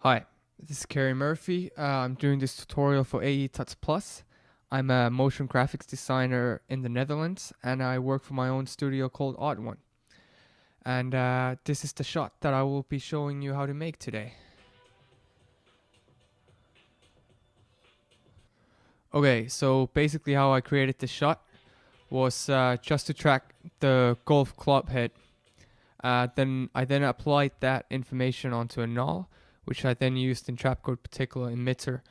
Hi, this is Kerry Murphy. I'm doing this tutorial for AE Tuts Plus. I'm a motion graphics designer in the Netherlands and I work for my own studio called Odd One. And this is the shot that I will be showing you how to make today. Okay, so basically how I created this shot was just to track the golf club head. Then I applied that information onto a null, which I then used in Trapcode Particular Emitter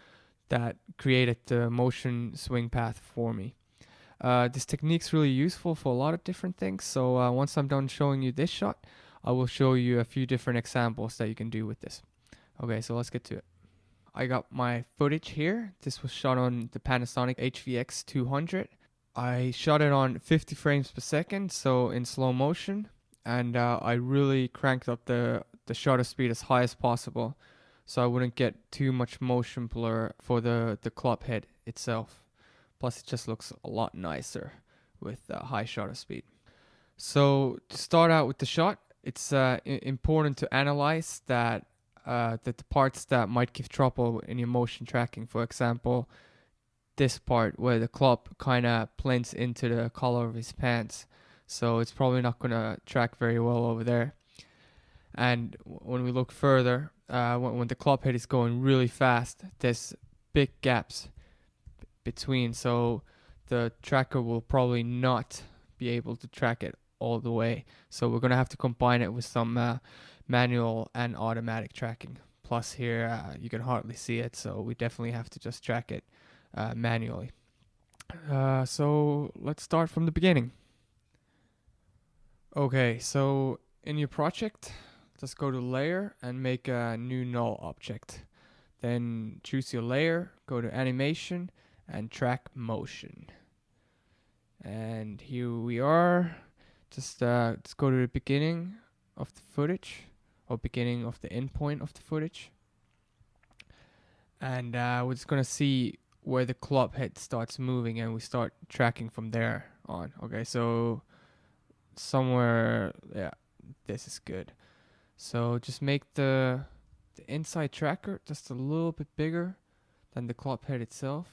that created the motion swing path for me. This technique's really useful for a lot of different things. So once I'm done showing you this shot, I will show you a few different examples that you can do with this. Okay, so let's get to it. I got my footage here. This was shot on the Panasonic HVX 200. I shot it on 50 frames per second, so in slow motion, and I really cranked up the shutter speed as high as possible so I wouldn't get too much motion blur for the club head itself. Plus, it just looks a lot nicer with high shutter speed. So to start out with the shot, it's important to analyze that the parts that might give trouble in your motion tracking. For example, this part where the club kind of blends into the color of his pants. So it's probably not going to track very well over there. And when we look further, when the club head is going really fast, there's big gaps between. So the tracker will probably not be able to track it all the way. So we're going to have to combine it with some manual and automatic tracking. Plus here, you can hardly see it. So we definitely have to just track it manually. So let's start from the beginning. Okay, so in your project, just go to layer and make a new null object. Then choose your layer, go to animation and track motion. And here we are. Just go to the beginning of the footage or beginning of the endpoint of the footage. And we're just gonna see where the club head starts moving and we start tracking from there on. Okay, so somewhere, yeah, this is good. So just make the inside tracker just a little bit bigger than the club head itself,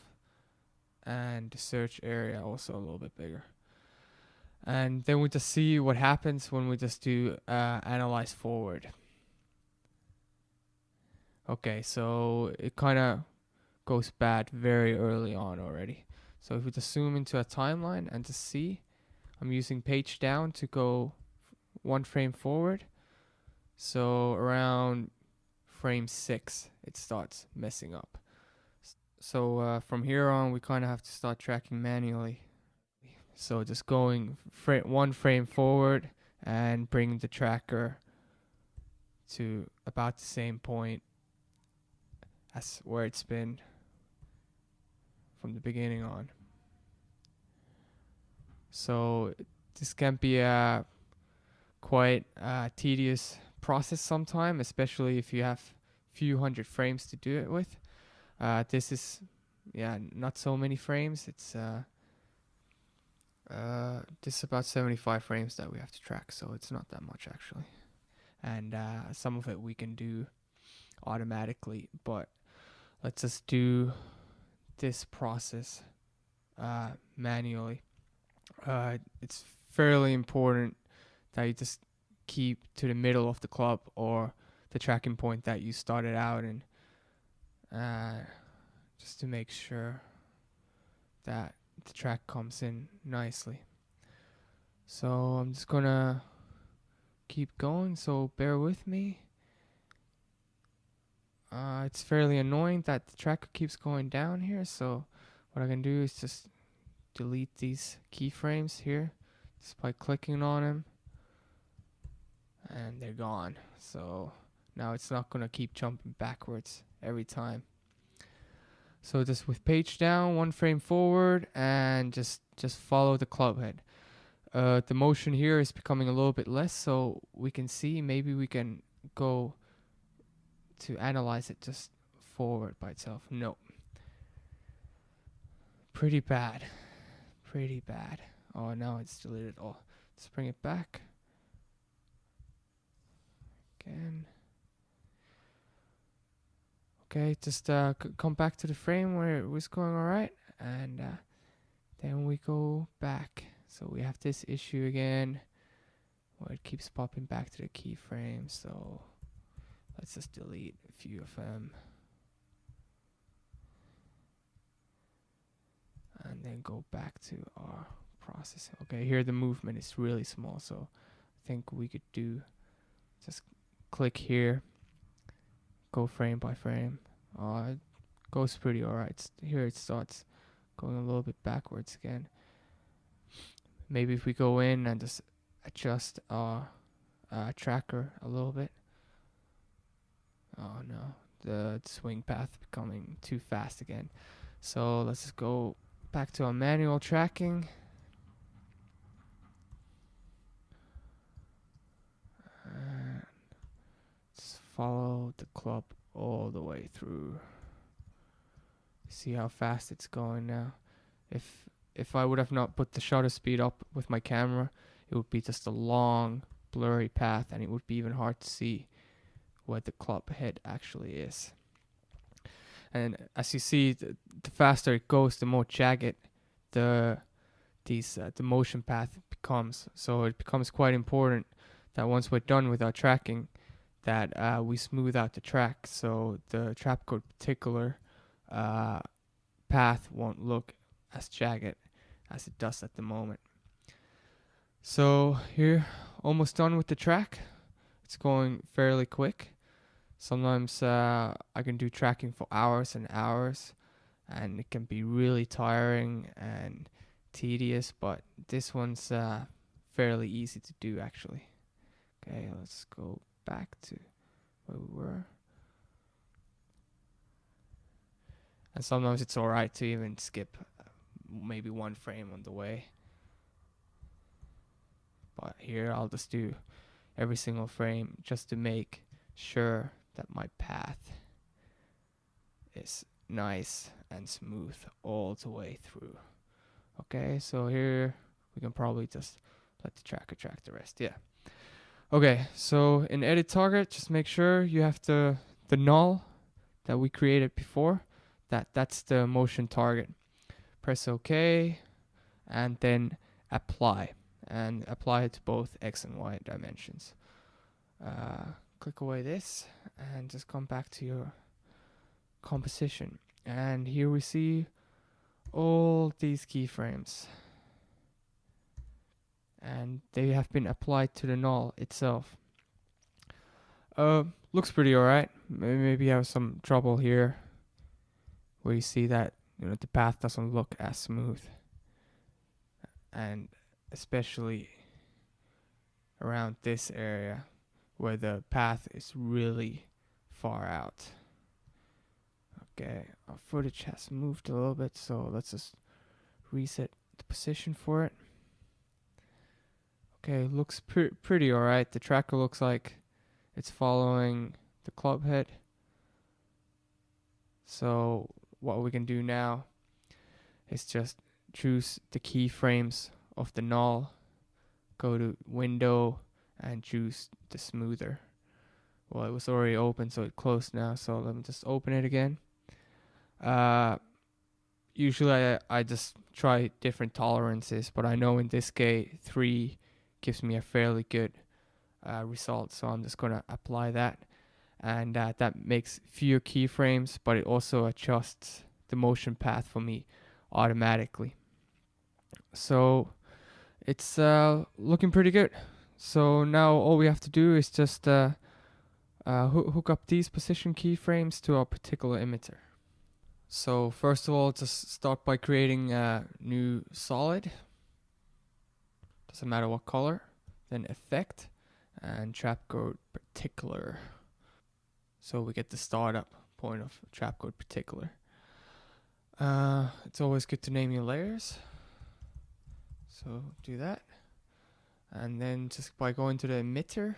and the search area also a little bit bigger. And then we just see what happens when we just do analyze forward. Okay, so it kind of goes bad very early on already. So if we just zoom into a timeline and just see, I'm using page down to go one frame forward. So around frame 6, it starts messing up. So from here on, we kind of have to start tracking manually. So just going one frame forward and bring the tracker to about the same point as where it's been from the beginning on. So this can be a quite tedious process sometime, especially if you have few hundred frames to do it with. This is not so many frames. It's this is about 75 frames that we have to track, so it's not that much actually. And some of it we can do automatically, but let's just do this process manually. It's fairly important that you just keep to the middle of the club or the tracking point that you started out in, just to make sure that the track comes in nicely. So I'm just gonna keep going, so bear with me. It's fairly annoying that the tracker keeps going down here, so what I can do is just delete these keyframes here just by clicking on them, and they're gone. So now it's not gonna keep jumping backwards every time. So just with page down, one frame forward, and just follow the club head. The motion here is becoming a little bit less, so we can see maybe we can go to analyze it just forward by itself. No. Pretty bad. Pretty bad. Oh, now it's deleted all. Let's bring it back. Again. Okay, just come back to the frame where it was going alright, and then we go back. So we have this issue again where it keeps popping back to the keyframe. So let's just delete a few of them. And then go back to our processing. Okay, here the movement is really small, so I think we could do just click here, go frame by frame. It goes pretty alright. Here it starts going a little bit backwards again. Maybe if we go in and just adjust our tracker a little bit. Oh no, the swing path becoming too fast again. So let's just go back to our manual tracking. And just follow the club all the way through. See how fast it's going now. If I would have not put the shutter speed up with my camera, it would be just a long, blurry path, and it would be even hard to see where the club head actually is. And as you see, the faster it goes, the more jagged the motion path becomes. So it becomes quite important that once we're done with our tracking, that we smooth out the track, so the Trapcode particular path won't look as jagged as it does at the moment. So here, almost done with the track. It's going fairly quick. Sometimes I can do tracking for hours and hours, and it can be really tiring and tedious, but this one's fairly easy to do actually. Okay, let's go back to where we were. And sometimes it's alright to even skip maybe one frame on the way. But here I'll just do every single frame just to make sure that my path is nice and smooth all the way through. Okay, so here we can probably just let the tracker track the rest. Yeah. Okay, so in edit target, just make sure you have the null that we created before. That's the motion target. Press OK, and then apply, and apply it to both X and Y dimensions. Click away this and just come back to your composition, and here we see all these keyframes, and they have been applied to the null itself. Looks pretty alright. Maybe you have some trouble here where you see that the path doesn't look as smooth, and especially around this area where the path is really far out. Okay, our footage has moved a little bit, so let's just reset the position for it. Okay, looks pretty alright. The tracker looks like it's following the club head. So what we can do now is just choose the keyframes of the null, go to window, and choose the smoother. Well, it was already open, so it closed now, so let me just open it again. Usually I just try different tolerances, but I know in this case 3 gives me a fairly good result, so I'm just gonna apply that, and that makes fewer keyframes, but it also adjusts the motion path for me automatically. So it's looking pretty good. So now all we have to do is just hook up these position keyframes to our particular emitter. So first of all, just start by creating a new solid. Doesn't matter what color. Then effect and Trapcode particular. So we get the startup point of Trapcode particular. It's always good to name your layers. So do that. And then just by going to the emitter,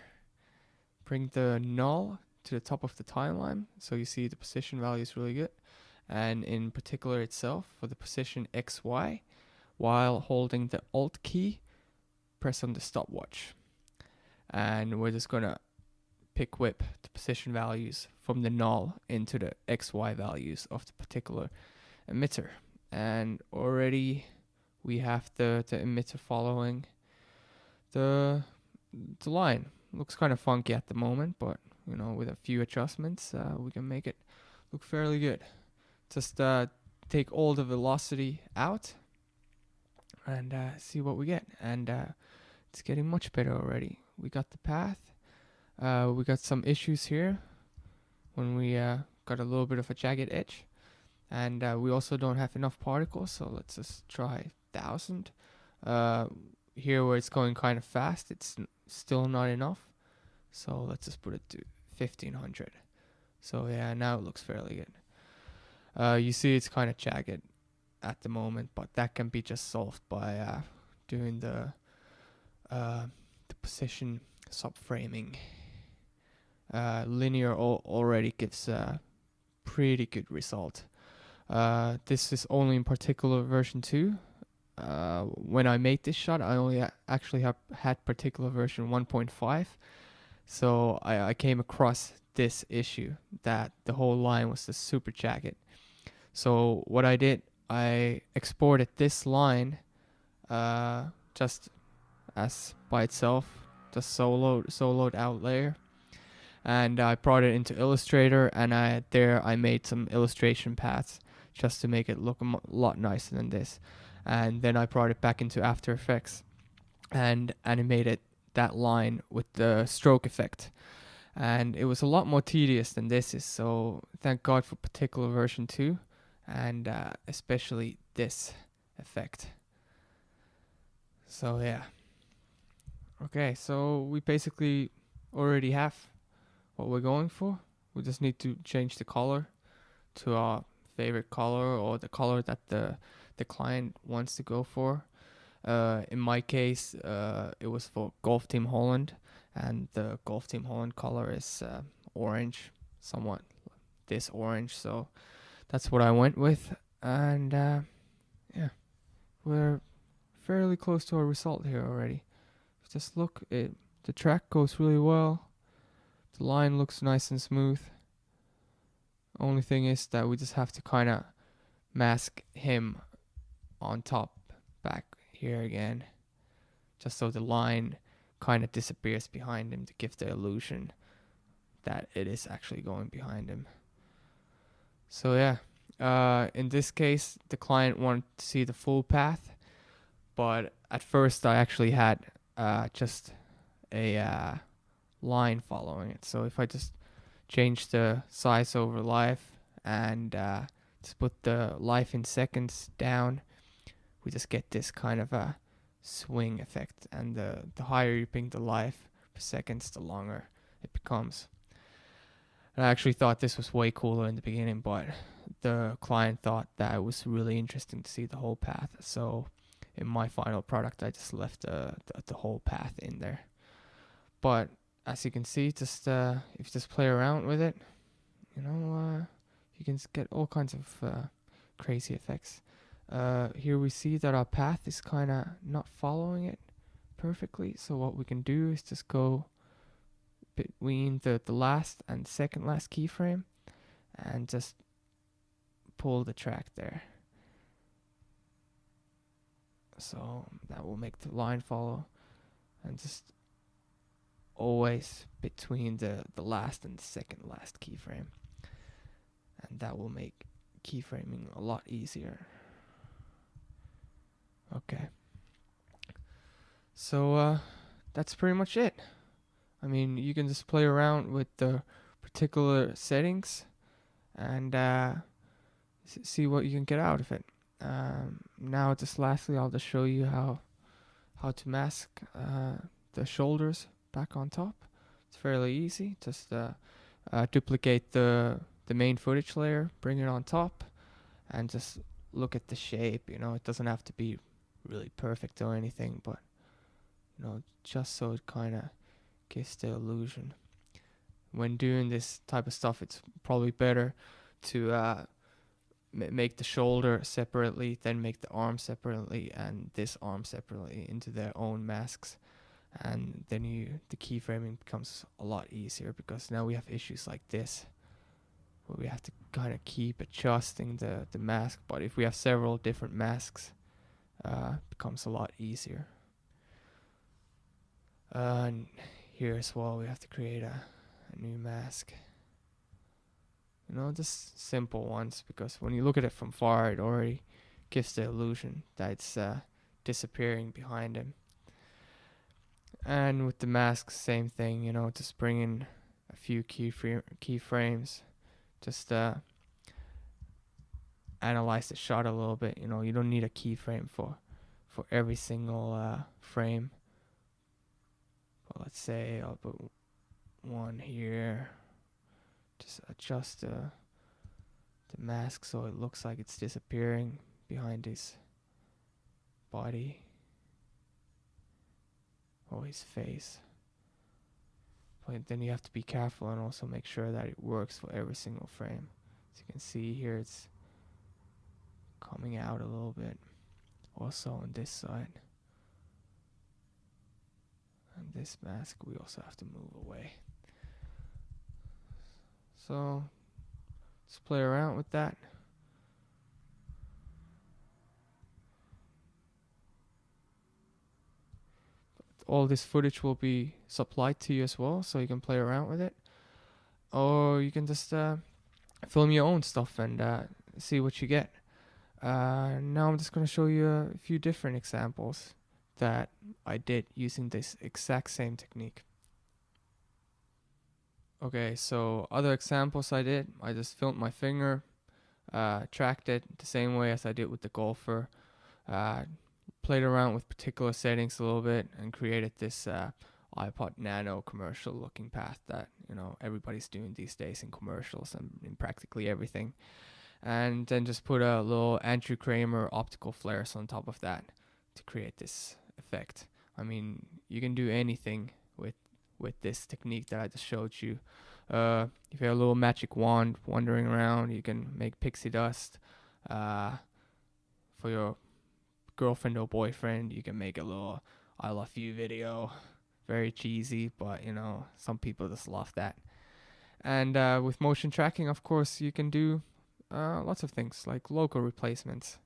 bring the null to the top of the timeline. So you see the position value is really good. And in particular itself, for the position XY, while holding the Alt key, press on the stopwatch. And we're just gonna pick whip the position values from the null into the XY values of the particular emitter. And already we have the emitter following the line. Looks kind of funky at the moment, but with a few adjustments, we can make it look fairly good. Just take all the velocity out and see what we get. And it's getting much better already. We got the path. We got some issues here when we got a little bit of a jagged edge. And we also don't have enough particles, so let's just try 1000. Here where it's going kind of fast, it's still not enough. So let's just put it to 1500. So yeah, now it looks fairly good. You see it's kind of jagged at the moment, but that can be just solved by doing the position subframing. Linear already gives a pretty good result. This is only in particular version 2. When I made this shot, I only actually had particular version 1.5. So I came across this issue that the whole line was just super jagged. So what I did, I exported this line just as by itself, just soloed out layer. And I brought it into Illustrator, and I made some illustration paths just to make it look a lot nicer than this. And then I brought it back into After Effects and animated that line with the stroke effect. And it was a lot more tedious than this is, so thank God for particular version 2, and especially this effect. So yeah. Okay, so we basically already have what we're going for. We just need to change the color to our favorite color, or the color that the client wants to go for. In my case, it was for Golf Team Holland, and the Golf Team Holland color is orange, somewhat this orange, so that's what I went with. And yeah, we're fairly close to our result here already. Just look, the track goes really well. The line looks nice and smooth. Only thing is that we just have to kind of mask him on top back here again, just so the line kind of disappears behind him to give the illusion that it is actually going behind him. So yeah, in this case, the client wanted to see the full path, but at first I actually had just a line following it. So if I just change the size over life and just put the life in seconds down, we just get this kind of a swing effect, and the higher you ping the life per seconds, the longer it becomes. And I actually thought this was way cooler in the beginning, but the client thought that it was really interesting to see the whole path. So in my final product, I just left the whole path in there. But as you can see, just if you just play around with it, you can get all kinds of crazy effects. Here we see that our path is kind of not following it perfectly. So what we can do is just go between the last and second last keyframe and just pull the track there. So that will make the line follow, and just always between the last and second last keyframe, and that will make keyframing a lot easier. Okay, so that's pretty much it. I mean, you can just play around with the particular settings and see what you can get out of it. Now just lastly, I'll just show you how to mask the shoulders back on top. It's fairly easy. Just duplicate the main footage layer, bring it on top, and just look at the shape. It doesn't have to be really perfect or anything, but just so it kind of gives the illusion. When doing this type of stuff, it's probably better to make the shoulder separately, then make the arm separately, and this arm separately into their own masks. and then the keyframing becomes a lot easier, because now we have issues like this where we have to kind of keep adjusting the mask. But if we have several different masks, it becomes a lot easier. And here as well, we have to create a new mask. Just simple ones, because when you look at it from far, it already gives the illusion that it's disappearing behind him. And with the mask, same thing, just bring in a few keyframes, just analyze the shot a little bit. You don't need a keyframe for every single frame. But let's say I'll put one here, just adjust the mask so it looks like it's disappearing behind his body or his face. But then you have to be careful and also make sure that it works for every single frame. As you can see here, it's coming out a little bit. Also on this side. And this mask we also have to move away. So let's play around with that. All this footage will be supplied to you as well, so you can play around with it. Or you can just film your own stuff and see what you get. Now I'm just going to show you a few different examples that I did using this exact same technique. Okay, so other examples I did, I just filmed my finger, tracked it the same way as I did with the golfer, played around with particular settings a little bit, and created this iPod Nano commercial looking path that everybody's doing these days in commercials and in practically everything. And then just put a little Andrew Kramer optical flares on top of that to create this effect. I mean, you can do anything with this technique that I just showed you. If you have a little magic wand wandering around, you can make pixie dust. For your girlfriend or boyfriend, you can make a little I love you video. Very cheesy, but some people just love that. And with motion tracking, of course, you can do lots of things like local replacements.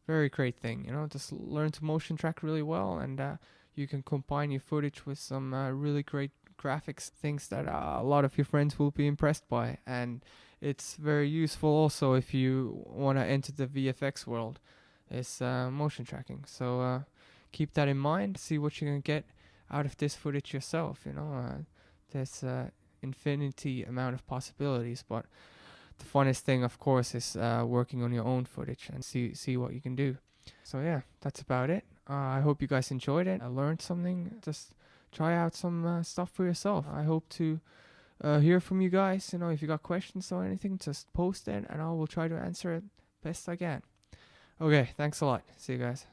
Very great thing, just learn to motion track really well, and you can combine your footage with some really great graphics, things that a lot of your friends will be impressed by. And it's very useful also if you want to enter the VFX world, is motion tracking. So keep that in mind, see what you can get out of this footage yourself. There's infinity amount of possibilities, but the funnest thing, of course, is working on your own footage and see what you can do. So yeah, that's about it. I hope you guys enjoyed it. I learned something. Just try out some stuff for yourself. I hope to hear from you guys. If you got questions or anything, just post it and I will try to answer it best I can. Okay, thanks a lot. See you guys.